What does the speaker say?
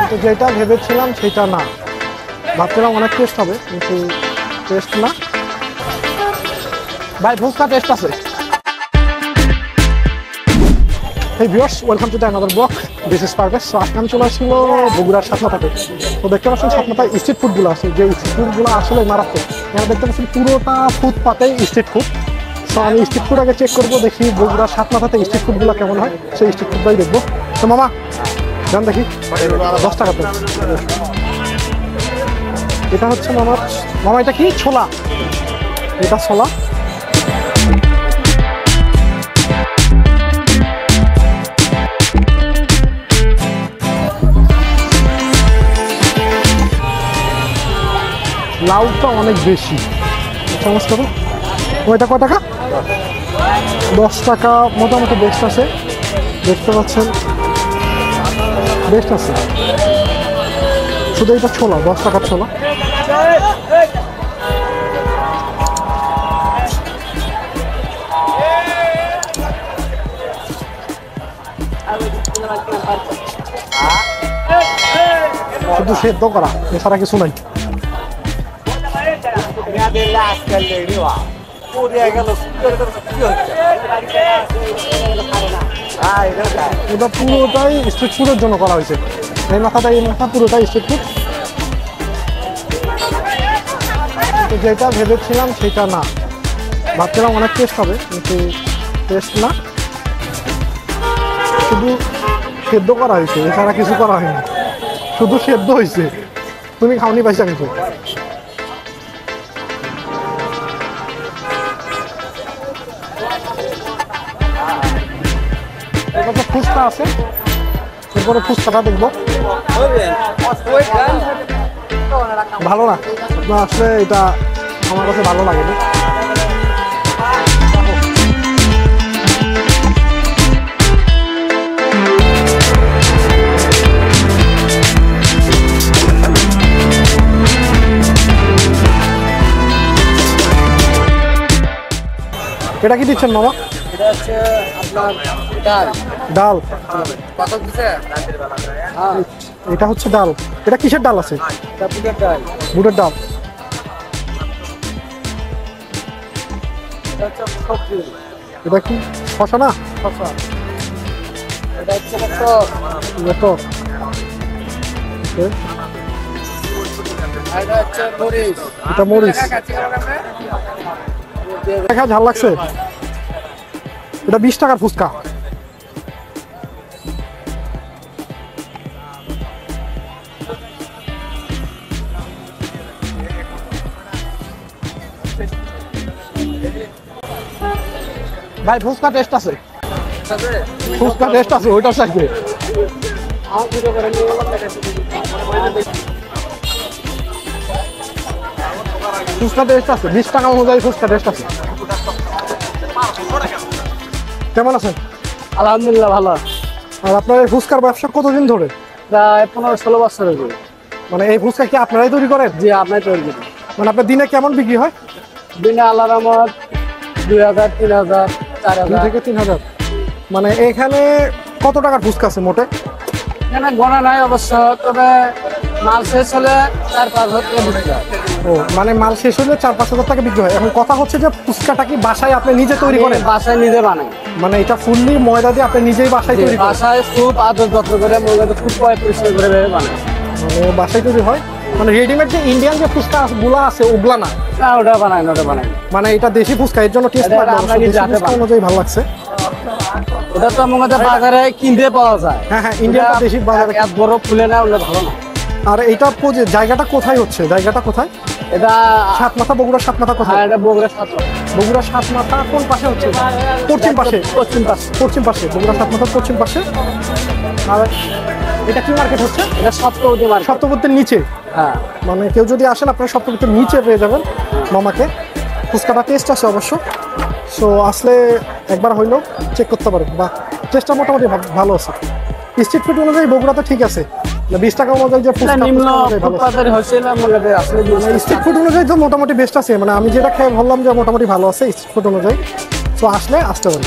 কিন্তু যেটা ভেবেছিলাম সেটা না। ভাবছিলাম অনেক টেস্ট হবে, কিন্তু টেস্ট না। ভাই ফুচকা টেস্ট আছে। Hey viewers, welcome to the another vlog. This is Parvez. So আজকে আমি চলে আসছিল বগুড়ার সাতমাথাতে। তো দেখতে পাচ্ছেন সাতমাথায় স্ট্রিট ফুডগুলো আছে, যে স্ট্রিট ফুডগুলো আসলে মারাত্মক। এখানে দেখতে পাচ্ছেন পুরোটা ফুটপাতেই স্ট্রিট ফুড। সো আমি স্ট্রিট ফুড আগে চেক করবো, দেখি বগুড়ার সাতমাথাতে স্ট্রিট ফুডগুলো কেমন হয়, সেই স্ট্রিট ফুডটাই দেখবো। তো মামা জান দেখি 10 টাকাতে। এটা হচ্ছে মামা এটা কি ছোলা? এটা ছোলা। লাউটা অনেক বেশি। চামচ করো। ওইটা কয় টাকা? 10 টাকা। মোটামুটি বেস্ট আছে, দেখতে পাচ্ছেন বেস্ট আছে। শুধু এটা ছোলা, 10 টাকার ছোলা। শুধু সেদ্ধ করা, এছাড়া কিছু নাই। এটা পুরোটাই স্ট্রিট ফুডের জন্য করা হয়েছে। এই মাথাটা, এই মাথা পুরোটাই স্ট্রিট ফুড। যেটা ভেবেছিলাম সেটা না। ভাবছিলাম অনেক টেস্ট হবে, কিন্তু টেস্ট না। শুধু সেদ্ধ করা হয়েছে, এছাড়া কিছু করা হয়নি। শুধু সেদ্ধ হয়েছে। তুমি খাওনি পয়সা কিছু? ফুচকা আছে, এরপরে ফুচকাটা দেখবো। ভালো না আসলে, এটা আমার কাছে ভালো লাগেনি। এটা কি দিচ্ছেন মামা? এটা হচ্ছে আপনার ডাল। ডাল কত দিছে? এটা হচ্ছে ডাল। এটা কিসের ডাল আছে? এটা বুটের ডাল। বুটের ডাল। এটা হচ্ছে সবজি। এটা কি শসা? না শসা। এটা হচ্ছে টক। এটা হচ্ছে মরিচ। এটা মরিচ। দেখা ঝাল লাগছে। এটা 20 টাকার ফুচকা। ভাই ফুচকা টেস্ট আছে, ফুচকা টেস্ট আছে, ওইটার সাথে ফুচকা টেস্ট আছে। 20 টাকা অনুযায়ী ফুচকা টেস্ট আছে। কেমন আছেন? আলহামদুলিল্লাহ ভালো। আর আপনার এই ফুচকার ব্যবসা কতদিন ধরে? প্রায় 15-16 বছর হয়ে। মানে এই ফুচকা কি আপনারাই তৈরি করেন? জি, আপনার তৈরি করি। মানে আপনার দিনে কেমন বিক্রি হয়? দিনে আল্লাহর রহমত 2000, 3000, 4000 থেকে 3000। মানে এখানে কত টাকার ফুচকা আছে মোটে? এখানে গোনা নাই অবশ্য, তবে মাল শেষ হলে 4-5 হাজার টাকা বিক্রি হয়। ও মানে মাল শেষ হলে 4-5 হাজার টাকা বিক্রি হয়। এখন কথা হচ্ছে যে ফুচকাটা কি বাসায় আপনি নিজে তৈরি করেন? বাসায় নিজে বানাই। মানে এটা ফুললি ময়দা দিয়ে আপনি নিজেই বাসায় তৈরি করেন? বাসায় খুব আদর যত্ন করে ময়দাটা খুব পরিষ্কার করে বানাই। মানে বাসায় তৈরি হয়? মানে রেডিমেড যে ইন্ডিয়ান যে ফুচকা গুলা আছে ওগুলা না? না, ওটা বানাই না, ওটা বানাই। মানে এটা দেশি ফুচকা, এর জন্য টেস্ট অনুযায়ী ভালো লাগছে। ওটা তো আমাদের বাজারে কিনতে পাওয়া যায়। হ্যাঁ, ইন্ডিয়ান দেশি বাজারে এত বড় ফুলে না, ওটা ভালো না। আর এটা জায়গাটা কোথায় হচ্ছে? জায়গাটা কোথায়? এটা সাতমাথা, বগুড়া সাতমাথা কোথায়? এটা বগুড়া সাতমাথা। বগুড়া সাতমাথা কোন পাশে হচ্ছে? পশ্চিম পাশে। পশ্চিম পাশে, বগুড়া সাতমাথার পশ্চিম পাশে। আর এটা কি মার্কেট হচ্ছে? এটা সপ্তপতি মার্কেট। সপ্তপতির নিচে? হ্যাঁ। মানে কেউ যদি আসেন আপনারা সপ্তপতির নিচে পেয়ে যাবেন মামাকে। ফুচকাটা টেস্ট আছে অবশ্য। সো আসলে একবার হইলেও চেক করতে পারেন। বা টেস্টটা মোটামুটি ভালো আছে। স্ট্রিট ফুড অনুযায়ী বগুড়াতে ঠিক আছে। 20 টাকা অনুযায়ী যে স্ট্রিট ফুড অনুযায়ী তো মোটামুটি বেস্ট আছে। মানে আমি যেটা খেয়ে বললাম যে মোটামুটি ভালো আছে স্ট্রিট ফুড অনুযায়ী। সো আসলে আসতে পারি।